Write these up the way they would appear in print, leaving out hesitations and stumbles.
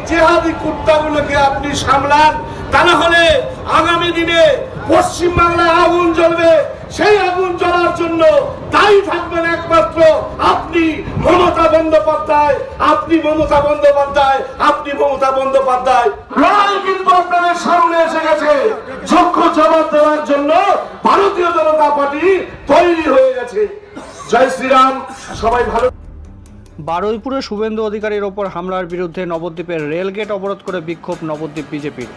জেহাদি কুত্তাগুলোকে আপনি সামলান, তা না হলে আগামী দিনে পশ্চিম বাংলায় আগুন জ্বলবে। সেই আগুন জ্বলার জন্য দায়ী থাকবেন একমাত্র আপনি, মমতা বন্দ্যোপাধ্যায়। আপনি মমতা বন্দ্যোপাধ্যায়, আপনি মমতা বন্দ্যোপাধ্যায়। লড়াই কিন্তু আপনাদের সামনে এসে গেছে। যোগ্য জবাব দেওয়ার জন্য ভারতীয় জনতা পার্টি তৈরি হয়ে গেছে। জয় শ্রীরাম। সবাই ভালো। বারুইপুরে শুভেন্দু অধিকারীর ওপর হামলার বিরুদ্ধে নবদ্বীপের রেলগেট অবরোধ করে বিক্ষোভ নবদ্বীপ বিজেপির।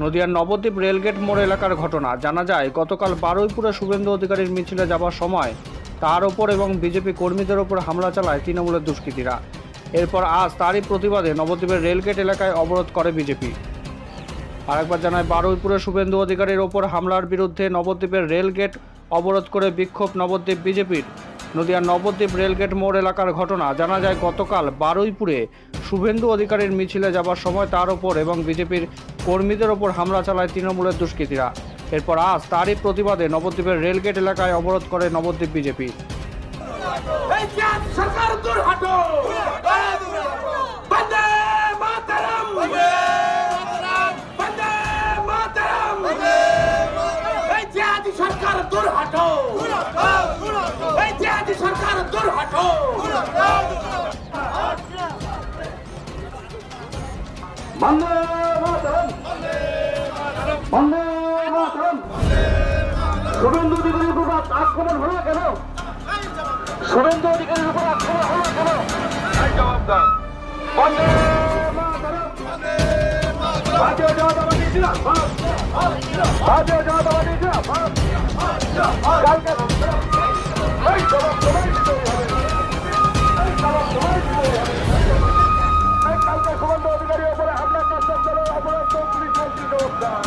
নদিয়ার নবদ্বীপ রেলগেট মোড় এলাকার ঘটনা। জানা যায়, গতকাল বারুইপুরে শুভেন্দু অধিকারীর মিছিলে যাবার সময় তার ওপর এবং বিজেপি কর্মীদের ওপর হামলা চালায় তৃণমূলের দুষ্কৃতীরা। এরপর আজ তারই প্রতিবাদে নবদ্বীপের রেলগেট এলাকায় অবরোধ করে বিজেপি। আরেকবার জানায়, বারুইপুরে শুভেন্দু অধিকারীর ওপর হামলার বিরুদ্ধে নবদ্বীপের রেলগেট অবরোধ করে বিক্ষোভ নবদ্বীপ বিজেপির। নদিয়ার নবদ্বীপ রেলগেট মোড় এলাকার ঘটনা। জানা যায়, গতকাল বারুইপুরে শুভেন্দু অধিকারীর মিছিলে যাবার সময় তার ওপর এবং বিজেপির কর্মীদের ওপর হামলা চালায় তৃণমূলের দুষ্কৃতীরা। এরপর আজ তারই প্রতিবাদে নবদ্বীপের রেলগেট এলাকায় অবরোধ করে নবদ্বীপ বিজেপি। বন্দে মাতরম, বন্দে মাতরম। শুভেন্দু অধিকারীর উপর আক্রমণ হলো কেন? শুভেন্দু অধিকারীর উপর আক্রমণ হলো কেন? জবাব দাও। বন্দে মাতরম, ভারতীয় জনতা পার্টি জিন্দাবাদ, ভারতীয় জনতা পার্টি জিন্দাবাদ। কালকে এই জবাব তোমায় দিতে হবে, এই জবাব তোমায় দিতে হবে। কালকে শুভেন্দু অধিকারীর উপরে হামলা করতে চলে অপরাধ পুলিশ মন্ত্রী জবাব দেন।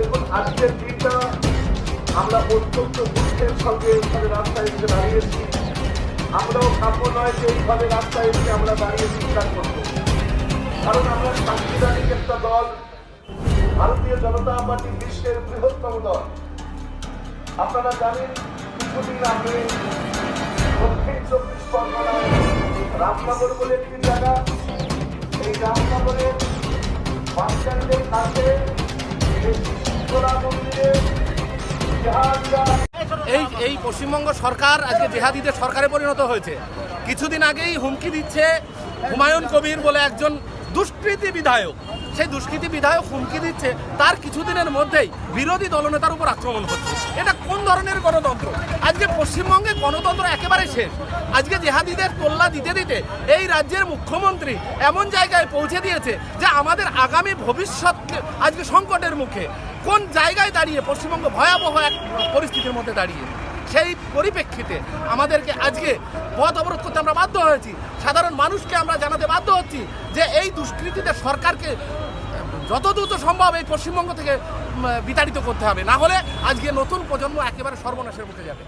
দেখুন, আজকের দিনটা আমরা অত্যন্ত দুঃখের সঙ্গে এইভাবে রাস্তায় এসে দাঁড়িয়েছি। আমরাও কাম্য নয় যে এইভাবে রাস্তায় এসে আমরা দাঁড়িয়ে চিন্তা করব, কারণ আমরা সাংবিধানিক একটা দল। ভারতীয় জনতা পার্টি বিশ্বের বৃহত্তম দল। আপনারা জানেন, কিছুদিন আগে দক্ষিণ 24 পরগনায় রামনগর বলে একটি জায়গা, এই রামনগরের বাসস্ট্যান্ডের কাছে এই পশ্চিমবঙ্গ সরকার আজকে জেহাদিদের সরকারে পরিণত হয়েছে। কিছুদিন আগেই হুমকি দিচ্ছে হুমায়ুন কবির বলে একজন দুষ্কৃতী বিধায়ক। সেই দুষ্কৃতী বিধায়ক হুমকি দিচ্ছে, তার কিছুদিনের মধ্যেই বিরোধী দলনেতার উপর আক্রমণ হচ্ছে। এটা কোন ধরনের গণতন্ত্র? আজকে পশ্চিমবঙ্গে গণতন্ত্র একেবারে শেষ। আজকে জেহাদিদের তোল্লা দিতে দিতে এই রাজ্যের মুখ্যমন্ত্রী এমন জায়গায় পৌঁছে দিয়েছে যে আমাদের আগামী ভবিষ্যৎ আজকে সংকটের মুখে। কোন জায়গায় দাঁড়িয়ে পশ্চিমবঙ্গ ভয়াবহ এক পরিস্থিতির মধ্যে দাঁড়িয়ে, সেই পরিপ্রেক্ষিতে আমাদেরকে আজকে পথ অবরোধ করতে আমরা বাধ্য হয়েছি। সাধারণ মানুষকে আমরা জানাতে বাধ্য হচ্ছি যে এই দুষ্কৃতীদের সরকারকে যত দ্রুত সম্ভব এই পশ্চিমবঙ্গ থেকে বিতাড়িত করতে হবে, না হলে আজকে নতুন প্রজন্ম একেবারে সর্বনাশের মুখে যাবে।